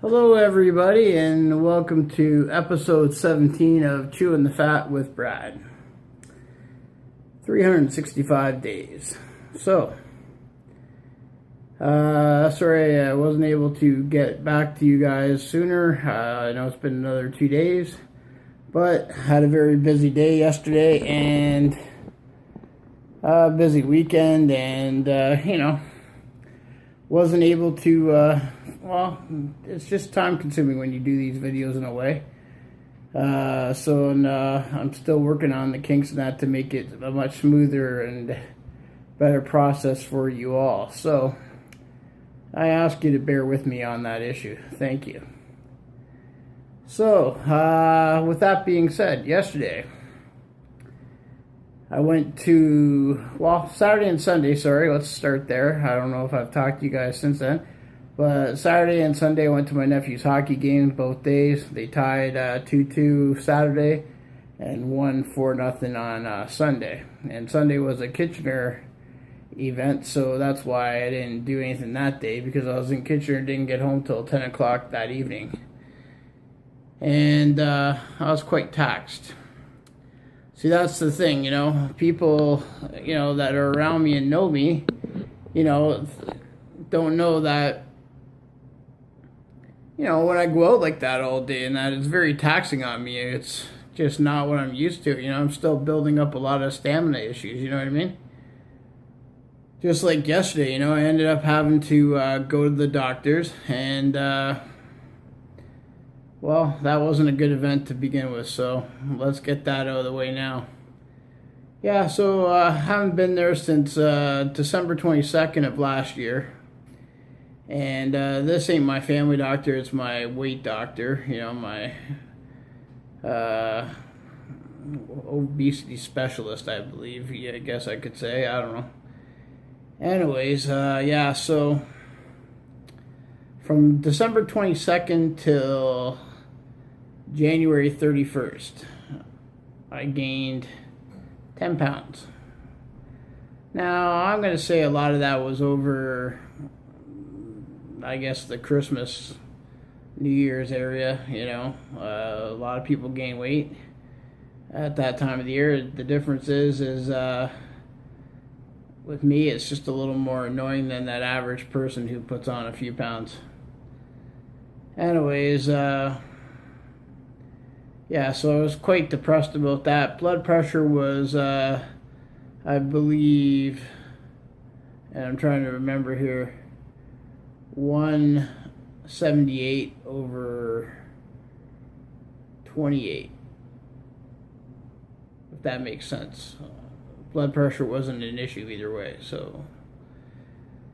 Hello, everybody, and welcome to episode 17 of Chewing the Fat with Brad. 365 days. So, sorry I wasn't able to get back to you guys sooner. I know it's been another 2 days, but had a very busy day yesterday and a busy weekend, and wasn't able to, it's just time consuming when you do these videos in a way. I'm still working on the kinks in that to make it a much smoother and better process for you all. So I ask you to bear with me on that issue. Thank you. So, with that being said, yesterday I went to, Saturday and Sunday, sorry, let's start there. I don't know if I've talked to you guys since then. But Saturday and Sunday I went to my nephew's hockey games both days. They tied 2-2 Saturday and won 4-0 on Sunday. And Sunday was a Kitchener event, so that's why I didn't do anything that day, because I was in Kitchener and didn't get home till 10 o'clock that evening. And I was quite taxed. See, that's the thing, people, that are around me and know me, don't know that, when I go out like that all day and that, it's very taxing on me. It's just not what I'm used to. I'm still building up a lot of stamina issues, you know what I mean? Just like yesterday, I ended up having to go to the doctor's, and, that wasn't a good event to begin with, so let's get that out of the way now. Yeah, so I haven't been there since December 22nd of last year. And this ain't my family doctor, it's my weight doctor, my obesity specialist, I believe. Yeah, I guess I could say. I don't know. Anyways, so from December 22nd till January 31st, I gained 10 pounds. Now, I'm going to say a lot of that was over, I guess, the Christmas, New Year's area, a lot of people gain weight at that time of the year. The difference is with me, it's just a little more annoying than that average person who puts on a few pounds. Anyways, so I was quite depressed about that. Blood pressure was, I believe, and I'm trying to remember here, 178 over 28, if that makes sense. Blood pressure wasn't an issue either way, so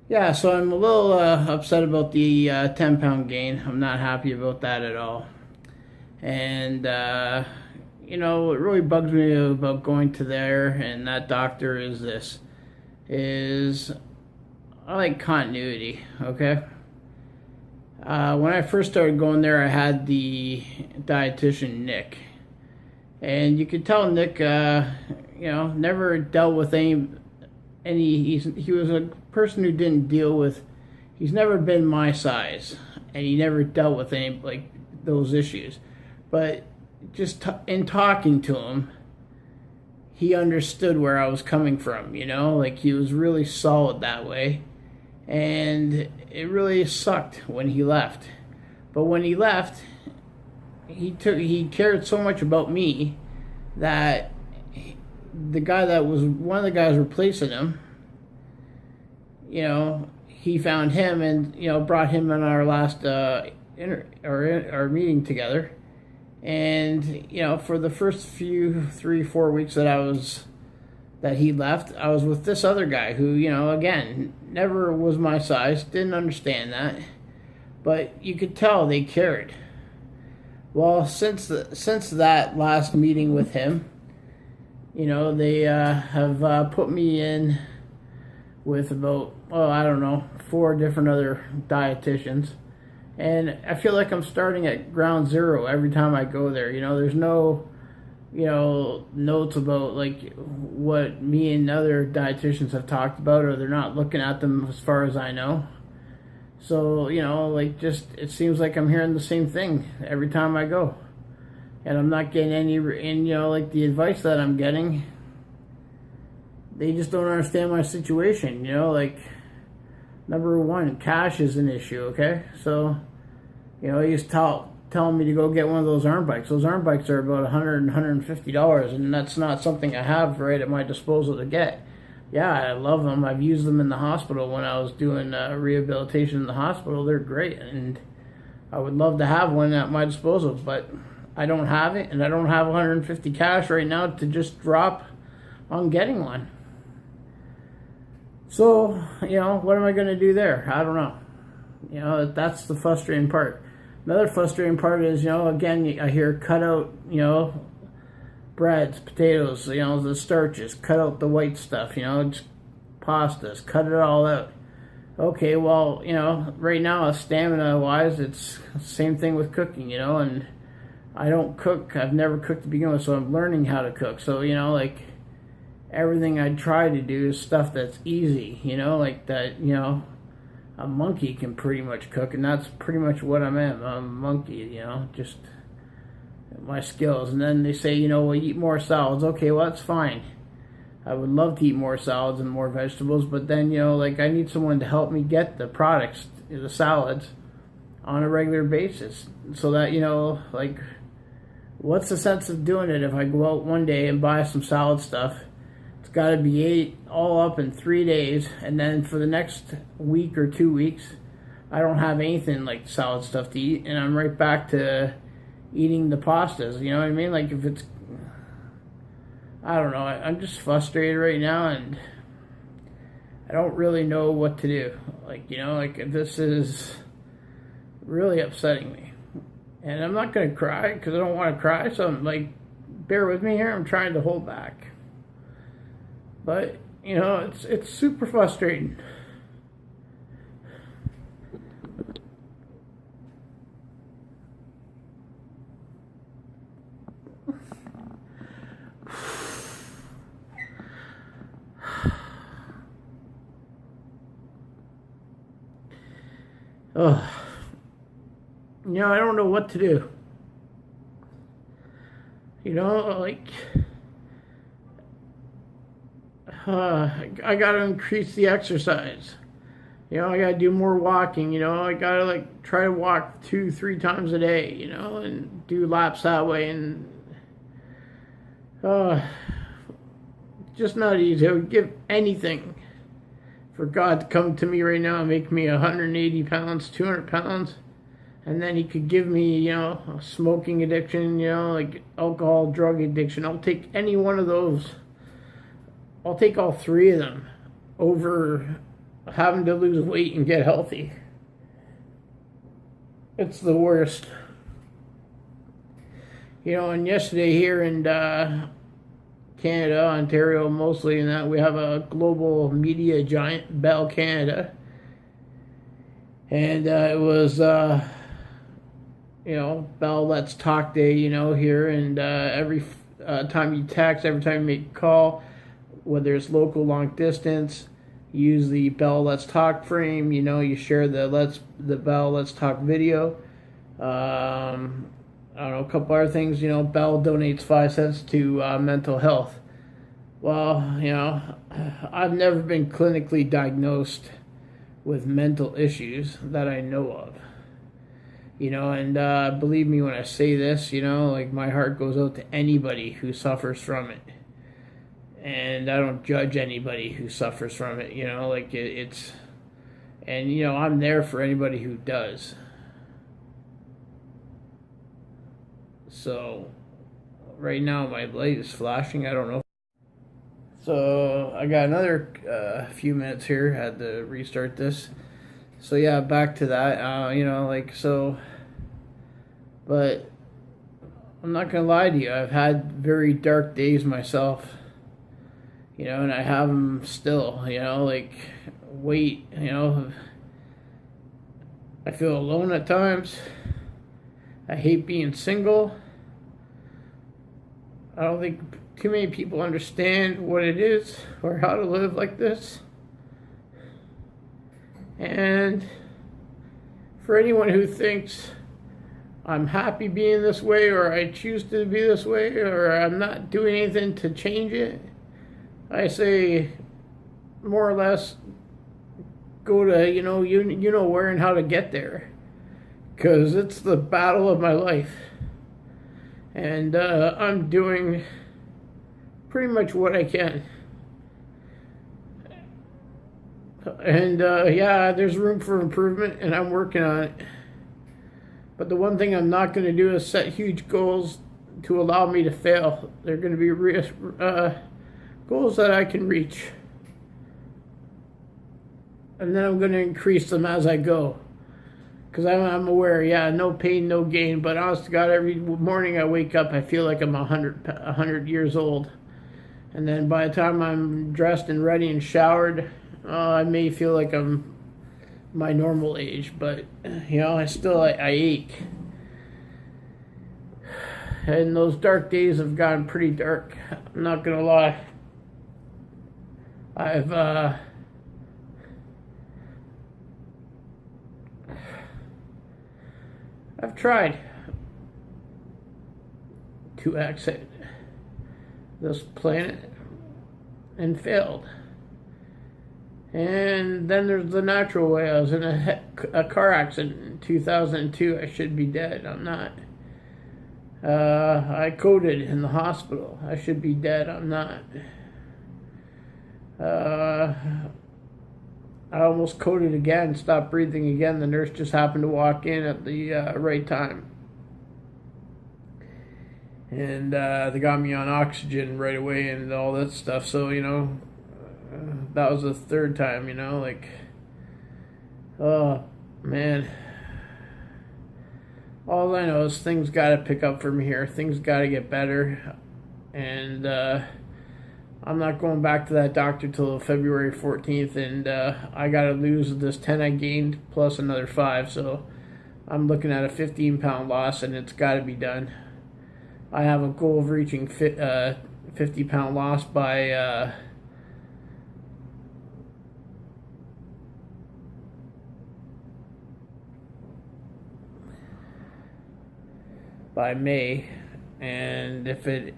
so I'm a little upset about the 10-pound gain. I'm not happy about that at all. And what really bugs me about going to there and that doctor is I like continuity, okay? When I first started going there, I had the dietitian, Nick. And you could tell Nick, never dealt with any he was a person who didn't deal with, he's never been my size. And he never dealt with any, those issues. But just in talking to him, he understood where I was coming from, he was really solid that way. And it really sucked when he left. But when he left, he cared so much about me that the guy that was one of the guys replacing him, he found him and brought him in our last our meeting together. And for the first few 3-4 weeks that he left, I was with this other guy who, again, never was my size, didn't understand that, but you could tell they cared. Well, since that last meeting with him, they have put me in with about, 4 different other dietitians. And I feel like I'm starting at ground zero every time I go there. There's no, notes about what me and other dietitians have talked about, or they're not looking at them as far as I know. So, like, just, it seems like I'm hearing the same thing every time I go. And I'm not getting any, and, like, the advice that I'm getting, they just don't understand my situation, like, number one, cash is an issue, okay? So, he's telling me to go get one of those arm bikes. Those arm bikes are about $100, $150, and that's not something I have right at my disposal to get. Yeah, I love them. I've used them in the hospital when I was doing rehabilitation in the hospital. They're great, and I would love to have one at my disposal, but I don't have it, and I don't have 150 cash right now to just drop on getting one. So, what am I going to do there? I don't know. That's the frustrating part. Another frustrating part is, again, I hear cut out, breads, potatoes, the starches, cut out the white stuff, just pastas, cut it all out. Okay, well, right now, stamina-wise, it's the same thing with cooking, and I don't cook. I've never cooked to begin with, so I'm learning how to cook. So, like, everything I try to do is stuff that's easy, like that, a monkey can pretty much cook, and that's pretty much what I'm at. I'm a monkey, just my skills. And then they say, well, eat more salads. Okay, well, that's fine. I would love to eat more salads and more vegetables, but then, like, I need someone to help me get the products, the salads, on a regular basis. So that, like, what's the sense of doing it if I go out one day and buy some salad stuff? It's got to be ate all up in 3 days, and then for the next week or 2 weeks, I don't have anything like salad stuff to eat, and I'm right back to eating the pastas. You know what I mean? Like, if it's, I don't know. I'm just frustrated right now, and I don't really know what to do. Like, like, this is really upsetting me, and I'm not gonna cry because I don't want to cry. So I'm like, bear with me here. I'm trying to hold back. But, it's super frustrating. Oh, I don't know what to do. Like, I gotta increase the exercise. I gotta do more walking. I gotta, like, try to walk 2-3 times a day, and do laps that way. And just not easy. I would give anything for God to come to me right now and make me 180 pounds, 200 pounds. And then he could give me, a smoking addiction, like alcohol, drug addiction. I'll take any one of those. I'll take all 3 of them over having to lose weight and get healthy. It's the worst. And yesterday here in Canada, Ontario mostly, and that we have a global media giant, Bell Canada. And it was, Bell Let's Talk Day, here. And every time you text, every time you make a call, whether it's local, long distance, use the Bell Let's Talk frame. You share the Bell Let's Talk video. I don't know, a couple other things. Bell donates 5 cents to mental health. Well, I've never been clinically diagnosed with mental issues that I know of. And believe me when I say this, like, my heart goes out to anybody who suffers from it. And I don't judge anybody who suffers from it, like, it's, and, I'm there for anybody who does. So, right now my light is flashing, I don't know. So, I got another few minutes here, had to restart this. So, yeah, back to that, so, but I'm not gonna lie to you, I've had very dark days myself. And I have them still, like, weight, I feel alone at times. I hate being single. I don't think too many people understand what it is or how to live like this. And for anyone who thinks I'm happy being this way, or I choose to be this way, or I'm not doing anything to change it, I say more or less go to you know where and how to get there, because it's the battle of my life, and I'm doing pretty much what I can. And yeah, there's room for improvement, and I'm working on it. But the one thing I'm not going to do is set huge goals to allow me to fail. They're going to be goals that I can reach. And then I'm going to increase them as I go. Because I'm aware, yeah, no pain, no gain. But honest to God, every morning I wake up, I feel like I'm 100 years old. And then by the time I'm dressed and ready and showered, I may feel like I'm my normal age, but I ache. And those dark days have gotten pretty dark. I'm not gonna lie. I've tried to exit this planet and failed. And then there's the natural way. I was in a car accident in 2002. I should be dead. I'm not. I coded in the hospital. I should be dead. I'm not. I almost coded again, stopped breathing again. The nurse just happened to walk in at the right time. And they got me on oxygen right away and all that stuff. So, that was the third time, oh, man. All I know is things got to pick up from here. Things got to get better. And I'm not going back to that doctor till February 14th. And I got to lose this 10 I gained plus another 5. So I'm looking at a 15-pound loss, and it's got to be done. I have a goal of reaching 50-pound loss by May, and if it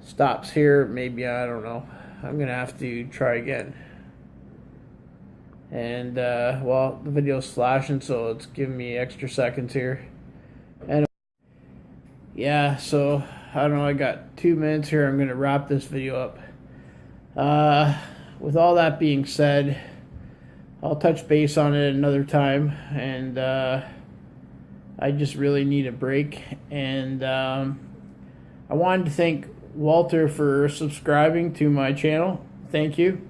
stops here, maybe, I don't know, I'm gonna have to try again. And well, the video's flashing, so it's giving me extra seconds here. And yeah, so I don't know, I got 2 minutes here. I'm gonna wrap this video up. With all that being said, I'll touch base on it another time, and I just really need a break. And I wanted to thank Walter for subscribing to my channel. Thank you.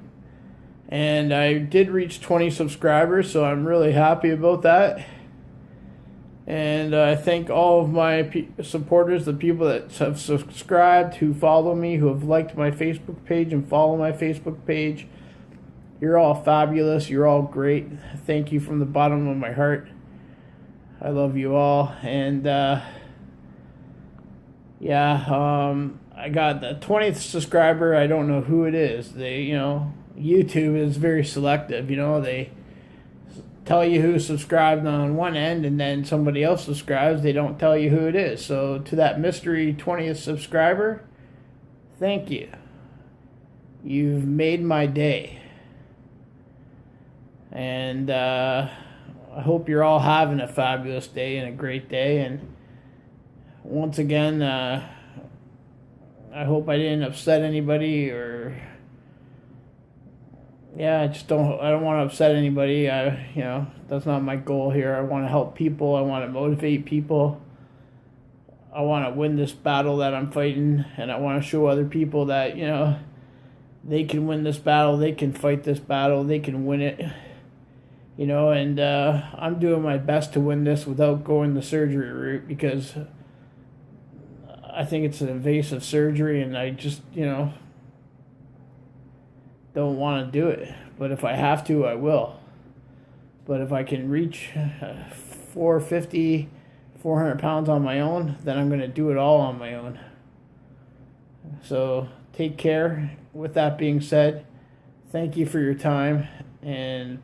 And I did reach 20 subscribers, so I'm really happy about that. And I thank all of my supporters, the people that have subscribed, who follow me, who have liked my Facebook page and follow my Facebook page. You're all fabulous. You're all great. Thank you from the bottom of my heart. I love you all. And yeah, I got the 20th subscriber. I don't know who it is. YouTube is very selective. They tell you who subscribed on one end, and then somebody else subscribes. They don't tell you who it is. So to that mystery 20th subscriber, thank you. You've made my day. And I hope you're all having a fabulous day and a great day. And once again, I hope I didn't upset anybody, or yeah, I don't want to upset anybody. That's not my goal here. I want to help people. I want to motivate people. I want to win this battle that I'm fighting, and I want to show other people that, they can win this battle. They can fight this battle. They can win it. And I'm doing my best to win this without going the surgery route, because I think it's an invasive surgery, and I just, don't want to do it. But if I have to, I will. But if I can reach 450, 400 pounds on my own, then I'm going to do it all on my own. So take care. With that being said, thank you for your time, and